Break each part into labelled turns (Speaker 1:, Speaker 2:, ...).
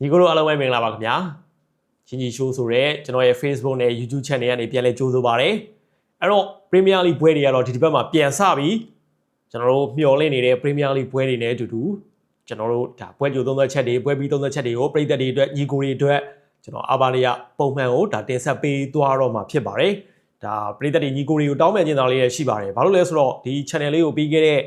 Speaker 1: ညီကိုတို့အားလုံးပဲမင်္ဂလာပါခင်ဗျာချင်းကြီးရှိုးဆိုရဲကျွန်တော်ရဲ့ Facebook နဲ့ YouTube Channel ကနေပြန်လဲကြိုးဆိုပါရစေအဲ့တော့ Premier League ပွဲတွေကတော့ဒီဘက်မှာပြန်စပြီကျွန်တော်တို့မျှော်လင့်နေတဲ့ Premier League ပွဲတွေနဲ့အတူတူကျွန်တော်တို့ဒါပွဲကြိုသုံးသက်ချက်တွေပွဲပြီးသုံးသက်ချက်တွေကိုပြည်သက်တွေအတွက်ညီကိုတွေအတွက်ကျွန်တော်အာဘာလီယာပုံမှန်ကိုဒါတင်ဆက်ပေးသွားတော့မှာဖြစ်ပါတယ်ဒါပြည်သက်တွေညီကိုတွေကိုတောင်းပန်ခြင်းတော်လေးရရှိပါတယ်ဘာလို့လဲဆိုတော့ဒီ channel လေးကိုပြီးခဲ့တဲ့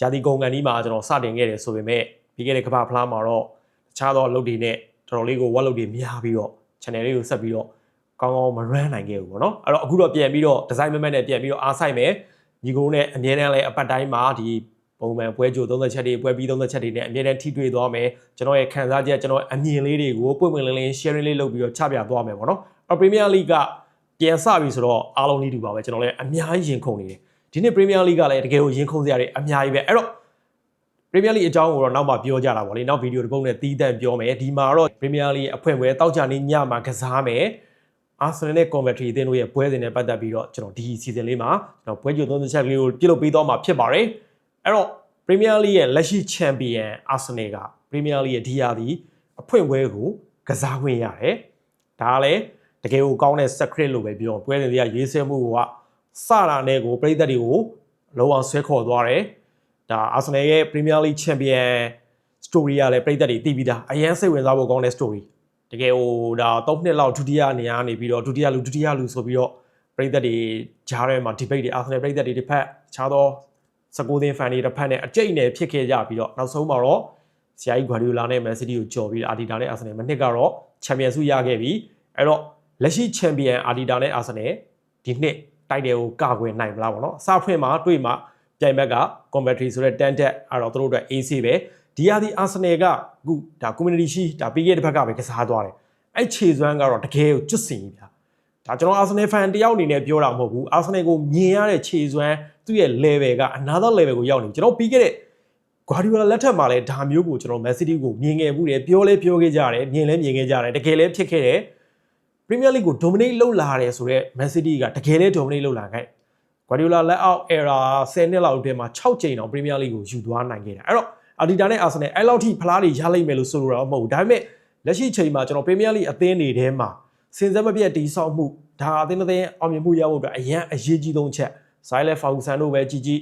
Speaker 1: ရာသီကုန်ကန်ဒီမှာကျွန်တော်စတင်ခဲ့တယ်ဆိုပေမဲ့ပြီးခဲ့တဲ့ကမ္ဘာဖလားမှာတော့တခြားသောအလုပ်တွေနဲ့တော်တော်လေးကိုဝက်လုပ်တွေများပြီးတော့ channel လေးကိုဆက်ပြီးတော့ကောင်းကောင်းမ run နိုင်ခဲ့ဘူးပေါ့နော်အဲ့တော့အခုတော့ပြန်ပြီးတော့ design မဲ့နဲ့ပြန်ပြီးတော့အားဆိုင်မယ်ညီကိုနဲ့အမြဲတမ်းလဲအပတ်တိုင်းမှာဒီပုံမှန်ပွဲကြို30ချက်တွေပွဲပြီး30ချက်တွေနဲ့အမြဲတမ်းထိတွေ့သွားမယ်ကျွန်တော်ရဲ့ခံစားချက်ကျွန်တော်အမြင်လေးတွေကိုပွင့်ပွင့်လင်းလင်း sharing လေးလုပ်ပြီးတော့ချပြသွားမယ်ပေါ့နော်အဲ့ Premier League ကပြန်စပြီဆိုတော့အားလုံးဤတူပါပဲကျွန်တော်လည်းအများကြီးရင်ခုန်နေတယ်ဒီနေ့ Premier League ကလည်းတကယ်ကိုရင်ခုန်စရာတွေအများကြီးပဲအဲ့တော့ Premier League အကြောင်းကိုတော့နောက်မှပြောကြတာပေါ့လေနောက်ဗီဒီယိုတစ်ပုဒ်နဲ့တီးတန့်ပြောမယ်ဒီမှာတော့ Premier League အဖွင့်ပွဲတောက်ကြနေ့ညမှာကစားမယ် Arsenal နဲ့ Coventry အသင်းတို့ရဲ့ပွဲစဉ်နဲ့ပတ်သက်ပြီးတော့ကျွန်တော်ဒီ season လေးမှာကျွန်တော်ပွဲကြို30ချက်ကလေးကိုပြုလုပ်ပေးသွားမှာဖြစ်ပါတယ်အဲ့တော့ Premier League ရဲ့လက်ရှိ Champion Arsenal က Premier League ရဲ့ဒီရာသီအဖွင့်ပွဲကိုကစားခွင့်ရတယ်ဒါလည်းတကယ်ကိုကောင်းတဲ့ secret လို့ပဲပြောပွဲစဉ်တွေကရေးဆွဲမှုကစတာနဲ့ကိုပြည်သက်တွေကိုလုံးအောင်ဆွဲခေါ်သွားတယ်ဒါ Arsenal ရဲ့ Premier League Champion story ကလည်းပြည်သက်တွေသိပြီးသားအရင်စိတ်ဝင်စားဖို့ကောင်းတဲ့ story တကယ်ဟိုဒါ3နှစ်လောက်ဒုတိယနေရာနေပြီးတော့ဒုတိယလူဆိုပြီးတော့ပြည်သက်တွေကြားထဲမှာ debate တွေ Arsenal ပြည်သက်တွေတစ်ဖက်ခြားသော19သင်း fan တွေတစ်ဖက်နဲ့အကျိတ်နဲ့ဖြစ်ခဲ့ကြပြီးတော့နောက်ဆုံးမှာတော့ဆရာကြီး Guardiola နဲ့ Man City ကိုကြော်ပြီး Arteta နဲ့ Arsenal မနှစ်ကတော့ Champion ဆုရခဲ့ပြီအဲ့တော့လက်ရှိ Champion Arteta နဲ့ Arsenal ဒီနှစ်တိုက်တယ်ကိုကာကွယ်နိုင်မလားပေါ့နော်အစဖွင့်မှာတွေ့မှာပြိုင်ဘက်က Coventry ဆိုတဲ့တန်းတက်အဲ့တော့သူတို့အတွက် AC ပဲဒီဟာဒီ Arsenal ကအခုဒါ Community Shield ဒါပြီးခဲ့တဲ့ဘက်ကပဲကစားသွားတယ်အဲ့ခြေစွမ်းကတော့တကယ်ကိုကျွတ်စင်ကြီးဗျာဒါကျွန်တော် Arsenal fan တယောက်အနေနဲ့ပြောတာမဟုတ်ဘူး Arsenal ကိုမြင်ရတဲ့ခြေစွမ်းသူ့ရဲ့ level က another level ကိုရောက်နေကျွန်တော်ပြီးခဲ့တဲ့ Guardiola လက်ထက်မှာလည်းဒါမျိုးကိုကျွန်တော် Man City ကိုမြင်ခဲ့ဘူးတယ်ပြောလဲပြောခဲ့ကြတယ်မြင်လဲမြင်ခဲ့ကြတယ်တကယ်လဲဖြစ်ခဲ့တယ် Premier League ကို dominate လုပ်လာတယ်ဆိုတော့ Man City ကတကယ်လဲ dominate လုပ်လာခဲ့Guardiola လက်အောက် era 10နှစ်လောက်အတွင်းမှာ6ကြိမ်တော့ Premier League ကိုယူသွားနိုင်ခဲ့တာအဲ့တော့ Arteta နဲ့ Arsenal အဲ့လောက်ထိဖလားတွေရလိမ့်မယ်လို့ဆိုလိုတာမဟုတ်ဘူးဒါပေမဲ့လက်ရှိချိန်မှာကျွန်တော် Premier League အသင်းတွေထဲမှာစင်စက်မပြတ်တီးဆောက်မှုဒါအသင်းတစ်အောင်မြင်မှုရဖို့အတွက်အရန်အရေးကြီးဆုံးချက် Silent Ferguson တို့ပဲကြီးကြီး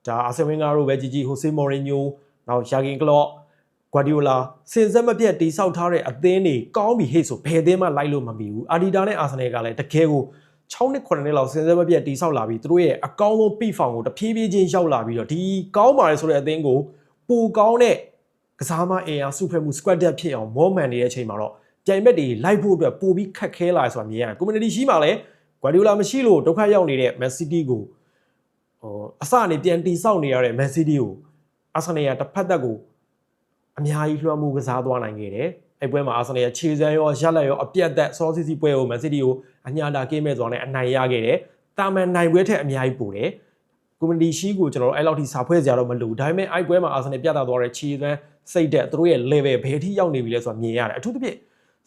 Speaker 1: ဒါ Arsene Wenger တို့ပဲကြီးကြီး Jose Mourinho နောက် Jurgen Klopp Guardiola စင်စက်မပြတ်တီးဆောက်ထားတဲ့အသင်းတွေကောင်းပြီဟဲ့ဆိုဘယ်အသင်းမှလိုက်လို့မမီဘူး Arteta နဲ့ Arsenal ကလည်းတကယ်ကို6နှစ်9နှစ်လောက်စင်စက်မပြတ်တီးဆောက်လာပြီးသူတို့ရဲ့အကောင်းဆုံး peak form ကိုတဖြည်းဖြည်းချင်းရောက်လာပြီးတော့ဒီကောင်းပါတယ်ဆိုတဲ့အသင်းကိုပိုကောင်းတဲ့ကစားမအင်အားစုဖွဲ့မှု squad depth ဖြစ်အောင်မောမှန်နေတဲ့အချိန်မှာတော့ပြိုင်ဘက်တွေလိုက်ဖို့အတွက်ပိုပြီးခက်ခဲလာတယ်ဆိုတာမြင်ရတယ် community ရှိမှလည်း Guardiola မရှိလို့ဒုက္ခရောက်နေတဲ့ Man City ကိုအစအနေပြန်တီဆောက်နေရတဲ့ Man City ကို Arsenal ကတစ်ဖက်သက်ကိုအများကြီးလွှမ်းမိုးကစားသွားနိုင်ခဲ့တယ်အဲ့ပွဲမှာ Arsenal ရဲ့ခြေစမ်းရောရက်လက်ရောအပြတ်သက်စောစီစီပွဲကို Man City ကိုအညာတာကင်းမဲ့သွားနဲ့အနိုင်ရခဲ့တယ်တာမန်နိုင်ပွဲထက်အများကြီးပိုတယ် community ရှိကိုကျွန်တော်တို့အဲ့လောက်ထိစာဖွဲ့စရာတော့မလိုဒါပေမဲ့အဲ့ပွဲမှာ Arsenal ပြသသွားတဲ့ခြေစမ်းစိတ်သက်သူတို့ရဲ့ level ဘယ်ထိရောက်နေပြီလဲဆိုတာမြင်ရတယ်အထူးသဖြင့်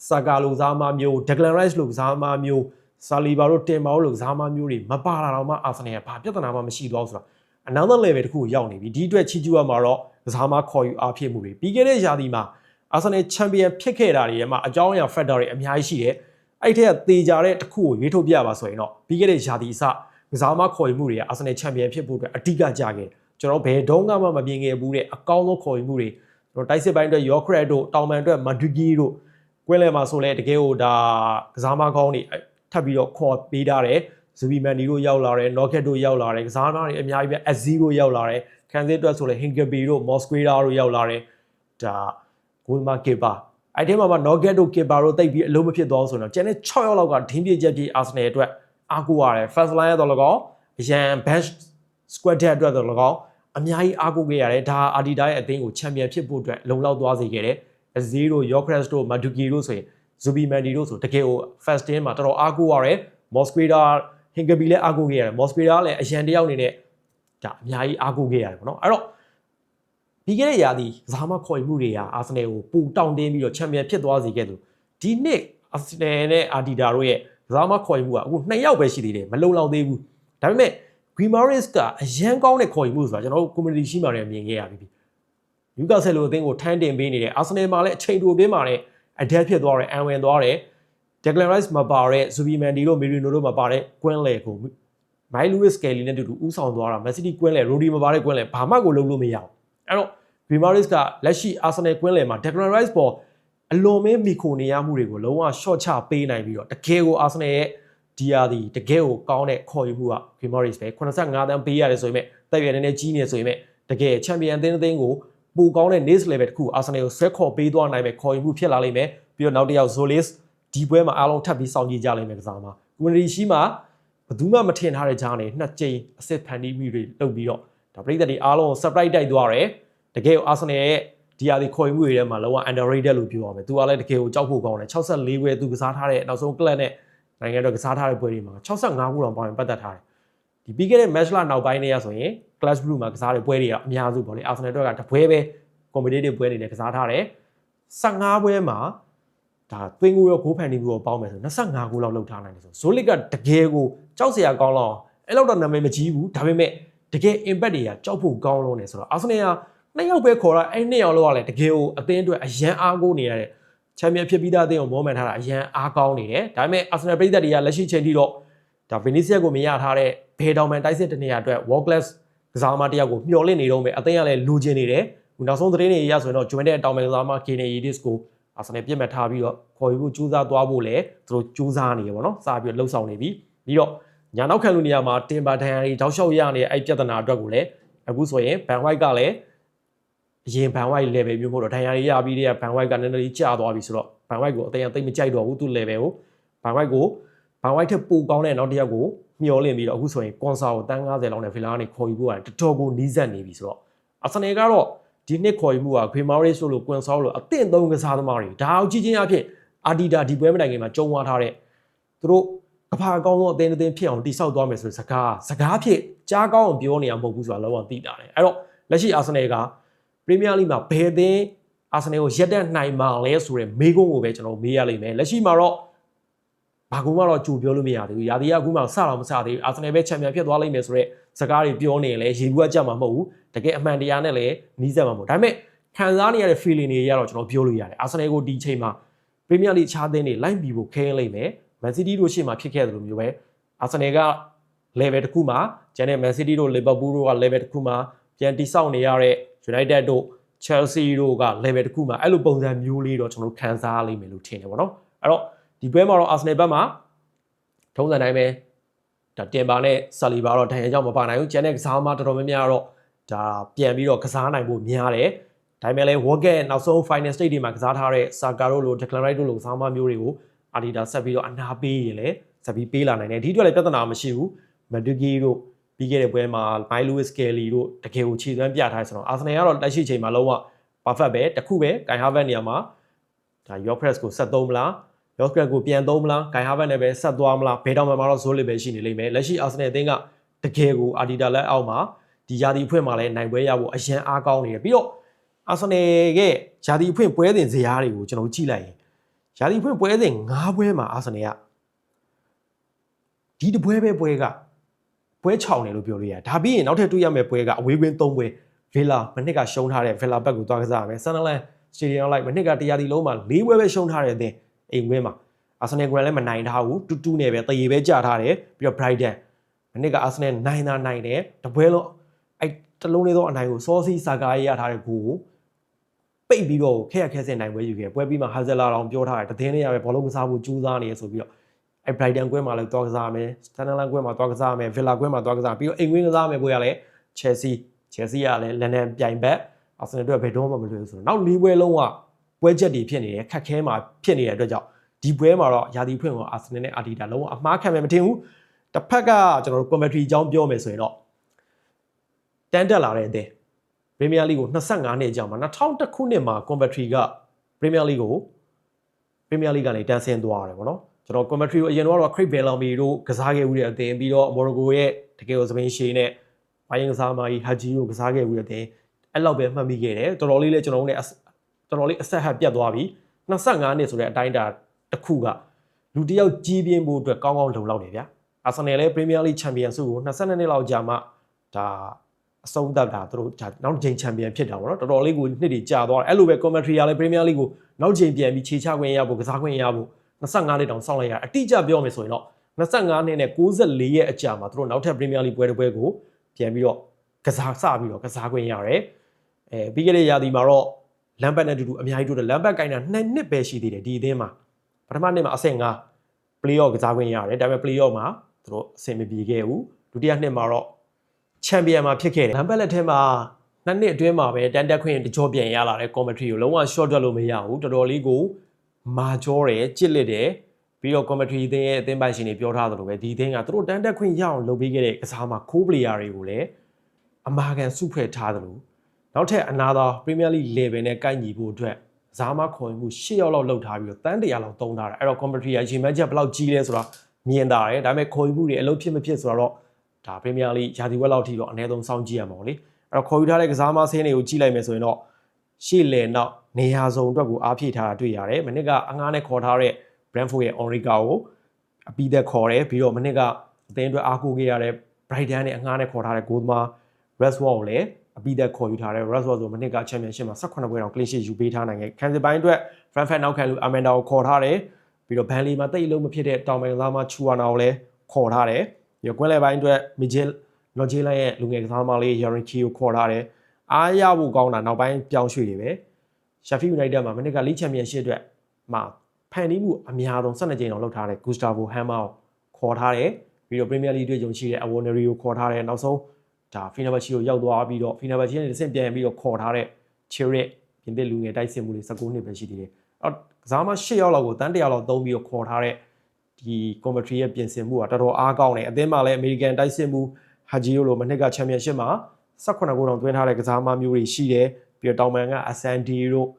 Speaker 1: Saka လိုကစားမမျိုး Declan Rice လိုကစားမမျိုး Saliba တို့ Timber တို့လိုကစားမမျိုးတွေမပါလာတော့မှ Arsenal ကဘာပြဿနာမှမရှိတော့ဆိုတာ another level တခုကိုရောက်နေပြီဒီအတွက်ချီကျူးရမှာတော့ကစားမခေါ်ယူအားဖြစ်မှုတွေပြီးခဲ့တဲ့ရာသီမှာ Arsenal Champion ဖြစ်ခဲ့တာတွေမှာအကြောင်းအရာ factor တွေအများကြီးရှိတယ်အဲ့ထက်ကသေချာတဲ့တစ်ခုကိုရွေးထုတ်ပြပါဆိုရင်တော့ပြီးခဲ့တဲ့ရာသီအစကစားမခေါ်ယူမှုတွေက Arsenal Champion ဖြစ်ဖို့အတွက်အဓိကကြခဲ့ကျွန်တော်ဘယ်တုန်းကမှမမြင်ခဲ့ဘူးတဲ့အကောင်းဆုံးခေါ်ယူမှုတွေကျွန်တော်တိုက်စစ်ပိုင်းအတွက် Yorkrat တို့တောင်ပန်အတွက် Madueke တို့ကွင်းလယ်မှာဆိုလဲတကယ်ဟိုဒါကစားမကောင်းတွေထပ်ပြီးတော့ခေါ်ပေးထားတယ် Zubimandi တို့ရောက်လာတယ် Nocket တို့ရောက်လာတယ်ကစားသမားတွေအများကြီးပဲ Azzi တို့ရောက်လာတယ်ခံစစ်အတွက်ဆိုလဲ Hincapié တို့ Mosquera တို့ရောက်လာတယ်ဒါ Goalkeeper အဲ့ဒီမှာ Nocket တို့ Kepa တို့တိတ်ပြီးအလုံးမဖြစ်သွားဆိုတော့ကျန်တဲ့6ယောက်လောက်ကဒင်းပြချက်ကြီး Arsenal အတွက်အားကိုးရတယ် First line ရတော့လကောအရန် bench squad depth အတွက်တော့လကောအများကြီးအားကိုးခဲ့ရတယ်ဒါ Arteta ရဲ့အသင်းကို champion ဖြစ်ဖို့အတွက်လုံလောက်သွားစေခဲ့တယ် Azzi တို့ Yorkrat တို့ Madueke တို့ဆိုရင် Zubimandi တို့ဆိုတကယ်ကို first team မှာတော်တော်အားကိုးရတယ် Mosquera Hincapié လည်းအားကိုးခဲ့ရတယ် Mosquera လည်းအရန်တယောက်အနေနဲ့ဒါအများကြီးအားကိုးခဲ့ရတယ်ပေါ့နော်အဲ့တော့ပြီးခဲ့တဲ့ရာသီကစားမခေါ်ယူမှုတွေက Arsenal ကိုပူတောင်းတင်းပြီးတော့ champion ဖြစ်သွားစေခဲ့တယ်ဒီနှစ် Arsenal နဲ့ Arteta တို့ရဲ့ကစားမခေါ်ယူမှုကအခု2ယောက်ပဲရှိသေးတယ်မလုံလောက်သေးဘူးဒါပေမဲ့ Guimaraes ကအရန်ကောင်းတဲ့ခေါ်ယူမှုဆိုတာကျွန်တော်တို့ community ရှိမှလည်းမြင်ခဲ့ရပြီNewcastle လိုအသင်းကိုထမ်းတင်ပေးနေတယ် Arsenal မှာလည်းအချိန်တိုအတွင်းမှာလည်း adapt ဖြစ်သွားတယ်အန်ဝင်သွားတယ် Declan Rice မှာပါတဲ့ Zubimendi တို့ Merino တို့မှာပါတဲ့ Quinn လေကို Mike Lewis Kelly နဲ့တူတူဦးဆောင်သွားတာ Man City Quinn လေ Rodri မှာပါတဲ့ Quinn လေဘာမှကိုလုပ်လို့မရအောင်အဲ့တော့ Grimaris ကလက်ရှိ Arsenal Quinn လေမှာ Declan Rice ပေါ်အလွန်မဲမီခိုနေရမှုတွေကိုလုံးဝ short ချပေးနိုင်ပြီးတော့တကယ်ကို Arsenal ရဲ့ DR ဒီတကယ်ကိုကောင်းတဲ့ခေါ်ယူမှုက Grimaris ပဲ85တန်းပေးရတယ်ဆိုရင်တက်ရွယ်နေကြီးနေဆိုရင်တကယ် Champion အသင်းကိုပိုကောင်းတဲ့ next level တခု Arsenal ကိုဆွဲခေါ်ပေးသွားနိုင်မယ်ခေါ်ယူမှုဖြစ်လာလိမ့်မယ်ပြီးတော့နောက်တစ်ယောက် Zolis ဒီပွဲမှာအားလုံးထပ်ပြီးစောင့်ကြည့်ကြလိမ့်မယ်ကစားမှာ Community ရှိမှာဘယ်သူမှမထင်ထားတဲ့ကြားနေနှစ်ကြိမ်အစစ်ဖန်တီးမှုတွေလုပ်ပြီးတော့ဒါပြည်သက်တွေအားလုံးကို surprise တိုက်သွားတယ်တကယ်ကို Arsenal ရဲ့ DR ဒီခေါ်ယူမှုတွေထဲမှာလုံးဝ underrated လို့ပြောရမယ်သူကလည်းတကယ်ကိုကြောက်ဖို့ကောင်းတယ်64ပွဲသူကစားထားတဲ့နောက်ဆုံး club နဲ့နိုင်ငံတော်ကစားထားတဲ့ပွဲတွေမှာ65ခုတောင်ပေါင်းပတ်သက်ထားတယ်ဒီပြီးခဲ့တဲ့ match လာနောက်ပိုင်းနေရဆိုရင် Clash Blue မှာကစားတဲ့ပွဲတွေကအများစုပေါ့လေ Arsenal တို့ကတပွဲပဲ competitive ပွဲတွေနဲ့ကစားထားတယ်15ပွဲမှာဒါသွင်းကိုရောဂိုးဖန်တီးမှုရောပေါင်းမယ်ဆို25ဂိုးလောက်လောက်ထားနိုင်တယ်ဆိုဇိုလစ်ကတကယ်ကိုကြောက်စရာကောင်းလောက်အဲ့လောက်တော့နာမည်မကြီးဘူးဒါပေမဲ့တကယ် impact တွေကကြောက်ဖို့ကောင်းလို့နေဆိုတော့ Arsenal ကနှစ်ယောက်ပဲခေါ်တာအဲ့နှစ်ယောက်လောက်ကလည်းတကယ်ကိုအသင်းအတွက်အရန်အားကိုးနေရတဲ့ Champion ဖြစ်ပြီးသားအသင်းကိုမောမှန်ထားတာအရန်အားကောင်းနေတယ်ဒါပေမဲ့ Arsenal ပြည်သက်တွေကလက်ရှိချိန်ထိတော့ဒါ Vinicius ကိုမရထားတဲ့ဘေးတောင်မန်တိုက်စစ်တနေရာအတွက် World Class ကစားသမားတယောက်ကိုမျှော်လင့်နေတော့မယ်အသင်းကလည်းလူချင်းနေတယ်နောက်ဆုံးသတင်းတွေရဆိုရင်တော့ join တဲ့တောင်မန်ကစားသမား Kenny Yildiz ကို Arsenal ပြစ်မှတ်ထားပြီးတော့ခေါ်ယူဖို့ကြိုးစားသွားဖို့လည်းသူတို့ကြိုးစားနေရပါတော့စပြီးတော့လှုပ်ဆောင်နေပြီပြီးတော့ညာနောက်ခံလူနေရာမှာတင်ပါဒန်ယာရီတောက်လျှောက်ရနေတဲ့အဲ့ပြဿနာအတွက်ကိုလည်းအခုဆိုရင် Van White ကလည်းအရင် Van White level မျိုးမဟုတ်တော့ဒန်ယာရီရပြီးတဲ့ Van White ကနည်းနည်းလေးကျသွားပြီဆိုတော့ Van White ကိုအသင်းကသိမကြိုက်တော့ဘူးသူ့ level ကို Van White ထက်ပိုကောင်းတဲ့နောက်တစ်ယောက်ကိုမျှော်လင့်ပြီးတော့အခုဆိုရင်ကွန်ဆာကိုတန်း90လောက်နဲ့ဖီလာကနေခေါ်ယူဖို့ကတော်တော်ကိုနီးစပ်နေပြီဆိုတော့ Arsenal ကတော့ဒီနှစ်ခေါ်ယူမှုက Grimaris လို့ကွန်ဆာလို့အသင့်သုံးကစားသမားတွေဒါအောင်ကြည့်ချင်းအဖြစ်အာဒီတာဒီပွဲမတိုင်ခင်မှာကြုံဝါထားတဲ့သူတို့ကဘာအကောင်းဆုံးအသင်းဖြစ်အောင်တိဆောက်သွားမယ်ဆိုတဲ့စကားဖြစ်ကြားကောင်းအောင်ပြောနေရမဟုတ်ဘူးဆိုတာလုံးဝသိတာတယ်အဲ့တော့လက်ရှိ Arsenal က Premier League မှာဘယ်အသင်း Arsenal ကိုရက်တက်နိုင်မှာလဲဆိုတဲ့မေးခွန်းကိုပဲကျွန်တော်မေးရလိမ့်မယ်လက်ရှိမှာတော့ဘာကူမှတော့ကြိုပြောလို့မရသေးဘူးရာသီကအခုမှစတော့မစသေးဘူး Arsenal ပဲချန်ပီယံဖြစ်သွားလိမ့်မယ်ဆိုတဲ့စကားတွေပြောနေရင်လည်းရေဘူးကကြမှာမဟုတ်ဘူးတကယ်အမှန်တရားနဲ့လည်းနီးစပ်မှာမဟုတ်ဒါပေမဲ့ခံစားနေရတဲ့ feeling တွေရတော့ကျွန်တော်ပြောလို့ရတယ် Arsenal ကိုဒီချိန်မှာ Premier League ခြားသင်းတွေလိုက်ပြီးဖို့ခဲလိမ့်မယ် Man City တို့ရှေ့မှာဖြစ်ခဲ့တယ်လို့မျိုးပဲ Arsenal က level တစ်ခုမှာကျန်တဲ့ Man City တို့ Liverpool တို့က level တစ်ခုမှာပြန်တိဆောက်နေရတဲ့ United တို့ Chelsea တို့က level တစ်ခုမှာအဲ့လိုပုံစံမျိုးလေးတော့ကျွန်တော်ခံစားလိမ့်မယ်လို့ထင်တယ်ပေါ့နော်အဲ့တော့ဒီပွဲမှာတော့ Arsenal ဘက်မှာထုံးစံတိုင်းပဲဒါတင်ပါနဲ့ဆာလီဘာတော့ဒဏ်ရာကြောင့်မပါနိုင်ဘူးကျန်တဲ့ကစားသမားတော်တော်များများတော့ဒါပြန်ပြီးတော့ကစားနိုင်ဖို့များတယ်ဒါပေမဲ့လည်း World Cup နောက်ဆုံး final stage တွေမှာကစားထားတဲ့ Saka တို့လို Declan Rice တို့လိုကစားသမားမျိုးတွေကိုအာဒီတာဆက်ပြီးတော့အနာပေးရင်လည်းဆက်ပြီးပေးလာနိုင်တယ်ဒီအတွက်လည်းပြဿနာမရှိဘူး Madueke တို့ပြီးခဲ့တဲ့ပွဲမှာ Mike Lewis Kelly တို့တကယ်ကိုခြေသွမ်းပြထားဆိုတော့ Arsenal ကတော့လက်ရှိချိန်မှာလုံးဝ perfect ပဲတခုပဲ Kai Havertz နေရာမှာဒါ Yorkpress ကိုဆက်သုံးမလားYorkpress ကိုပြန်သုံးမလား Kai Havertz နဲ့ပဲဆက်သွားမလားဘယ်တော့မှတော့ Zolik ပဲရှိနေလိမ့်မယ်လက်ရှိ Arsenal အသင်းကတကယ်ကိုအာဒီတာလက်အောက်မှာဒီယာတီအဖွင့်မှာလည်းနိုင်ပွဲရဖို့အရန်အားကောင်းနေတယ်ပြီးတော့ Arsenal ရဲ့ယာတီအဖွင့်ပွဲစဉ်ဇယားတွေကိုကျွန်တော်ကြည့်လိုက်ရင်ယာတီအဖွင့်ပွဲစဉ်9ပွဲမှာ Arsenal ကဒီတပွဲပဲပွဲကပွဲ6နေလို့ပြောလို့ရတယ်ဒါပြီးရင်နောက်ထပ်တွေ့ရမယ့်ပွဲကအဝေးကွင်း3ပွဲ Villa မနစ်ကရှုံးထားတဲ့ Villa ဘက်ကိုသွားကစားရမယ် Sunderland Stadium လိုက်မနစ်ကတရားတီလုံးမှာ4ပွဲပဲရှုံးထားတဲ့အသင်းအိမ်ကွင်းမှာ Arsenal ကလည်းမနိုင်ထားဘူးတူနဲ့ပဲတရေပဲကြာထားတယ်ပြီးတော့ Brighton မနစ်က Arsenal နိုင်တာနိုင်တယ်တပွဲလုံးအဲ့တလုံးလေးသောအနိုင်ကိုစောစီစာကားရထားတဲ့ဂိုးကိုပိတ်ပြီးတော့ခက်ရခက်စင်နိုင်ပွဲယူခဲ့ပွဲပြီးမှ Hazard တော်ပြောထားတယ်တည်င်းလေးရပဲဘောလုံးကစားဖို့ကြိုးစားနေရဆိုပြီးတော့အဲ့ Brighton ကွင်းမှာလည်းသွားကစားမယ် Sunderland ကွင်းမှာသွားကစားမယ် Villa ကွင်းမှာသွားကစားပြီးတော့အိမ်ကွင်းကစားမယ်ပွဲကလည်း Chelsea ကလည်းလန်ဒန်ပြိုင်ဘက် Arsenal တို့ဘယ်တော့မှမလွယ်ဘူးဆိုတော့နောက်၄ပွဲလုံးကပွဲချက်တွေဖြစ်နေတယ်ခက်ခဲမှာဖြစ်နေတဲ့အတွက်ကြောင့်ဒီပွဲမှာတော့ယာတီဖွင့်ကို Arsenal နဲ့ Arteta လုံးဝအမှားခံမယ်မထင်ဘူးတစ်ဖက်ကကျွန်တော်တို့ commentary အကြောင်းပြောမယ်ဆိုရင်တော့တန်းတက်လာတဲ့အသင်း Premier League ကို25နှစ်အကြောင်းမှာ2001ခုနှစ်မှာ commentary က Premier League ကနေတန်းဆင်းသွားတယ်ပေါ့နော်ကျွန်တော် commentary ကိုအရင်တော့ Craig Bellamy တို့ကစားခဲ့ဦးတဲ့အသင်းပြီးတော့ Morocco ရဲ့တကယ်ကိုစပိန်ရှေနဲ့ဘိုင်းကစားသမားကြီး Haji ကိုကစားခဲ့ဦးတဲ့အသင်းအဲ့လောက်ပဲမှတ်မိခဲ့တယ်တော်တော်လေးလည်းကျွန်တော်တို့ ਨੇ တော်တော်လေးအဆက်ဟပ်ပြတ်သွားပြီ25နှစ်ဆိုတဲ့အတိုင်းတာတစ်ခုကလူတယောက်ကြီးပြင်းဖို့အတွက်ကောင်းကောင်းလုံလောက်တယ်ဗျာ Arsenal လည်း Premier League Champions ကို22နှစ်လောက်ကြာမှဒါ အဆုံးသတ်တာသူတို့နောက်တစ်ချိန်ချန်ပီယံဖြစ်တာပေါ့နော်တော်တော်လေးကိုနှစ်တွေကြာသွားတယ်အဲ့လိုပဲ commentary ကလည်း Premier League ကိုနောက်ချိန်ပြန်ပြီးခြေချခွင့်ရဖို့ကစားခွင့်ရဖို့25နှစ်တောင်စောင့်လိုက်ရအတိအကျပြောမယ်ဆိုရင်တော့25နှစ်နဲ့94ရက်အကြာမှာသူတို့နောက်ထပ် Premier League ပွဲတစ်ပွဲကိုပြန်ပြီးတော့ကစားစပြီးတော့ကစားခွင့်ရတယ်ပြီးခဲ့တဲ့ရာသီမှာတော့လမ်ဘတ်နဲ့အတူတူအများကြီးတို့တယ်လမ်ဘတ်ကိုင်းတာ2နှစ်ပဲရှိသေးတယ်ဒီအသင်းမှာပထမနှစ်မှာအဆင့်5 play-off ကစားခွင့်ရတယ်ဒါပေမဲ့ play-off မှာသူတို့အဆင်မပြေခဲ့ဘူးဒုတိယနှစ်မှာတော့ချန်ပီယံမှာဖြစ်ခဲ့တယ်လမ်ဘတ်လက်ထဲမှာ2နှစ်အတွင်းမှာပဲတန်တက်ခွင့်တကြောပြန်ရလာတဲ့ commentary ကိုလုံးဝ short တွက်လို့မရဘူးတော်တော်လေးကိုမာကြောတယ်ကြစ်လက်တယ်ပြီးတော့ commentary အသင်းရဲ့အသင်းပိုင်ရှင်တွေပြောထားသလိုပဲဒီအသင်းကသူတို့တန်တက်ခွင့်ရအောင်လုပ်ပေးခဲ့တဲ့ကစားမှာ core player တွေကိုလည်းအမာခံစုဖွဲ့ထားသလိုနောက်ထပ်အနာသာ Premier League level နဲ့ကိုက်ညီဖို့အတွက်ကစားမခေါ်မှု10ရောက်လောက်လုပ်ထားပြီးတော့တန်း100လောက်သုံးထားတာအဲ့တော့ commentary အချိန်မှချက်ဘယ်လောက်ကြီးလဲဆိုတာမြင်တာတယ်ဒါပေမဲ့ခေါ်ယူမှုတွေအလုပ်ဖြစ်မဖြစ်ဆိုတော့ဒါ Premier League ရာသီဝက်လောက်ထိတော့အနည်းဆုံးစောင့်ကြည့်ရမှာပေါ့လေအဲ့တော့ခေါ်ယူထားတဲ့ကစားမဆင်းတွေကိုကြည့်လိုက်မယ်ဆိုရင်တော့ရှေ့လေနောက်နေရာစုံအတွက်ကိုအားဖြည့်ထားတာတွေ့ရတယ်မနစ်ကအငားနဲ့ခေါ်ထားတဲ့ Brentford ရဲ့ Onrika ကိုအပြီးသက်ခေါ်တယ်ပြီးတော့မနစ်ကအသင်းအတွက်အားကိုးခဲ့ရတဲ့ Brighton နဲ့အငားနဲ့ခေါ်ထားတဲ့ goal သမား Rashford ကိုလည်းအပြီးသက်ခေါ်ယူထားတဲ့ Rashford ဆိုမနစ်က Championship မှာ18ပွဲတောင် clean sheet ယူပေးထားနိုင်ခဲ့ခံစစ်ပိုင်းအတွက် Frankfurt နောက်ခံလူ Amanda ကိုခေါ်ထားတယ်ပြီးတော့ Burnley မှာတိတ်လုံးမဖြစ်တဲ့တောင်ပိုင်းကစားမ Chuana ကိုလည်းခေါ်ထားတယ်ပြီးတော့ကွင်းလယ်ပိုင်းအတွက် Miguel Nogela ရဲ့လူငယ်ကစားမလေး Yarinki ကိုခေါ်ထားတယ်အားရဖို့ကောင်းတာနောက်ပိုင်းပြောင်းရွှေ့တွေပဲ Sheffield United မှာမနစ်က League Championship အတွက်မှာဖန်တီးမှုအများဆုံး12ကြိမ်လောက်လုပ်ထားတဲ့ Gustavo Hamer ကိုခေါ်ထားတယ်ပြီးတော့ Premier League တွေ့ကြုံရှိတဲ့ Awoneri ကိုခေါ်ထားတယ်နောက်ဆုံးဒါ Fenerbahce ကိုရောက်သွားပြီးတော့ Fenerbahce နဲ့တစ်ဆင့်ပြန်ပြီးတော့ခေါ်ထားတဲ့ Chirrit ပြင်သစ်လူငယ်တိုက်စစ်မှုတွေ19နှစ်ပဲရှိသေးတယ်အော်ကစားမ10ရောက်လောက်ကိုတန်း100လောက်သုံးပြီးတော့ခေါ်ထားတဲ့ဒီ commentary ရဲ့ပြင်ဆင်မှုကတော်တော်အားကောင်းတယ်အသင်းမှာလည်း American တိုက်စစ်မှု Hajio လိုမနှစ်က Championship မှာ18ဂိုးတောင်သွင်းထားတဲ့ကစားမမျိုးတွေရှိတယ်ပြီးတော့တောင်ပန်က Asante တို့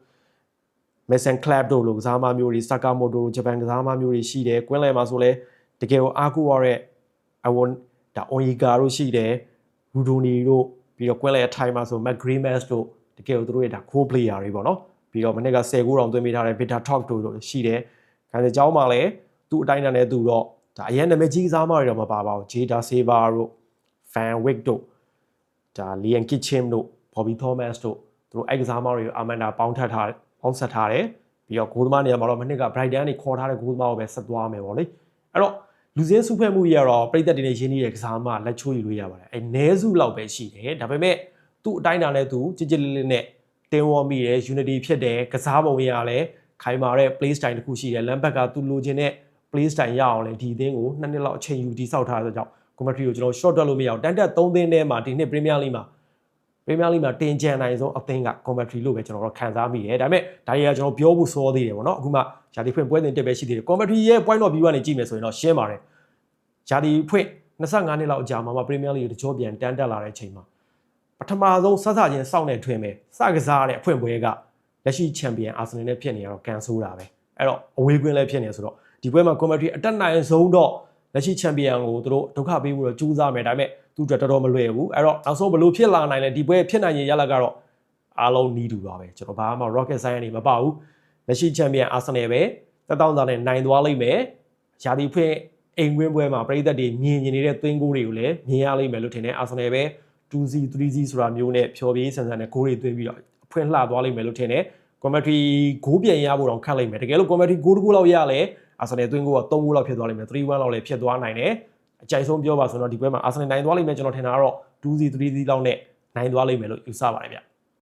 Speaker 1: Mason Club တို့လိုကစားမမျိုးတွေ Sakamoto တို့ဂျပန်ကစားမမျိုးတွေရှိတယ်ကွင်းလယ်မှာဆိုလဲတကယ်ကိုအားကိုးရတဲ့ Onyeka တို့ရှိတယ် Rudoni တို့ပြီးတော့ကွင်းလယ်ထိုင်မှာဆို McGreemas တို့တကယ်ကိုသူတို့ရဲ့ဒါ core player တွေပေါ့နော်ပြီးတော့မနေ့က10ဂိုးတောင်သွင်းပေးထားတဲ့ Victor Talk တို့ရှိတယ်ခံစစ်ကြောင်းမှာလည်းသူ့အတိုင်းအတာနဲ့သူတော့ဒါအရင်နာမည်ကြီးကစားမတွေတော့မပါပါဘူး Jada Silva တို့ Van Wick တို့ဒါ Liam Kitchen တို့ Bobby Thomas တို့သူတို့အဲ့ကစားမတွေကို Amanda ပေါင်းဆက်ထားတယ်ပြီးတော့ဂိုးသမားနေရာမှာတော့မနှစ်က Brighton နေခေါ်ထားတဲ့ဂိုးသမားကိုပဲဆက်သွားမယ်ပေါ့လေအဲ့တော့လူစင်းစုဖွဲ့မှုကြီးကတော့ပြည်သက်တွေနဲ့ရင်းနှီးတဲ့ကစားမလက်ချိုးယူလို့ရပါတယ်အဲ့နဲစုလောက်ပဲရှိတယ်ဒါပေမဲ့သူ့အတိုင်းအတာနဲ့သူကြစ်ကြစ်လေးလေးနဲ့တင်းဝေါ်မိတယ် unity ဖြစ်တယ်ကစားပုံရလည်းခိုင်မာတဲ့ play style တစ်ခုရှိတယ်လမ်ဘတ်ကသူလိုချင်တဲ့ play style ရအောင်လေဒီအသင်းကို2နှစ်လောက်အချိန်ယူတည်ဆောက်ထားတဲ့ကြောင့် commentary ကိုကျွန်တော် short တွက်လို့မရအောင်တန်တက်3သင်းထဲမှာဒီနှစ် Premier League မှာတင်ကြံနိုင်ဆုံးအသင်းက commentary လို့ပဲကျွန်တော်တို့ခံစားမိတယ်ဒါပေမဲ့ဒါတွေကကျွန်တော်ပြောဖို့စောသေးတယ်ပေါ့နော်အခုမှဂျာတီဖွင့်ပွဲစဉ်တက်ပဲရှိသေးတယ် commentary ရဲ့ point of view ကနေကြည့်မယ်ဆိုရင်တော့ရှင်းပါတယ်ဂျာတီဖွင့်25နှစ်လောက်အကြာမှာ Premier League ကိုတကြောပြန်တန်းတက်လာတဲ့အချိန်မှာပထမဆုံးဆက်စချင်းစောင့်နေထွင်မယ်စကစားတဲ့အဖွင့်ပွဲကလက်ရှိချန်ပီယံအာဆင်နယ်နဲ့ဖြစ်နေရတော့ကန်ဆိုးတာပဲအဲ့တော့အဝေးကွင်းလည်းဖြစ်နေဆိုတော့ဒီပွဲမှာ commentary အတက်နိုင်ဆုံးတော့လက်ရှိချန်ပီယံကိုသူတို့ဒုက္ခပေးဖို့တော့ကြိုးစားမယ်ဒါပေမဲ့သူ့အတွက်တော်တော်မလွယ်ဘူးအဲ့တော့နောက်ဆုံးဘလို့ဖြစ်လာနိုင်လဲဒီပွဲဖြစ်နိုင်ရင်ရလကတော့အားလုံးနီးတူပါပဲကျွန်တော်ဘာမှ rocket science နေမပါဘူးလက်ရှိချန်ပီယံအာဆင်နယ်ပဲတက်တောင်းသားနဲ့နိုင်သွားလိမ့်မယ်ရာသီဖွင့်အိမ်ကွင်းပွဲမှာပြည်သက်တွေမြင်နေတဲ့သွင်းဂိုးတွေကိုလည်းမြင်ရလိမ့်မယ်လို့ထင်တယ်အာဆင်နယ်ပဲ 2C 3C ဆိုတာမျိုးနဲ့ဖြော်ပြေးဆန်ဆန်နဲ့ဂိုးတွေသွင်းပြီးတော့အဖွင့်လှသွားလိမ့်မယ်လို့ထင်တယ် commentary ဂိုးပြန်ရဖို့တော့ခက်လိမ့်မယ်တကယ်လို့ commentary ဂိုးတစ်ခုလောက်ရလဲအာဆင်နယ်သွင်းဂိုးက3ဂိုးလောက်ဖြစ်သွားလိမ့်မယ် 3-1 လောက်လည်းဖြစ်သွားနိုင်တယ်အကြိုက်ဆုံးပြောပါဆိုတော့ဒီပွဲမှာအာဆင်နယ်နိုင်သွားလိမ့်မယ်ကျွန်တော်ထင်တာကတော့ 2C 3C လောက်နဲ့နိုင်သွားလိမ့်မယ်လို့ယူဆပါတယ်ဗျ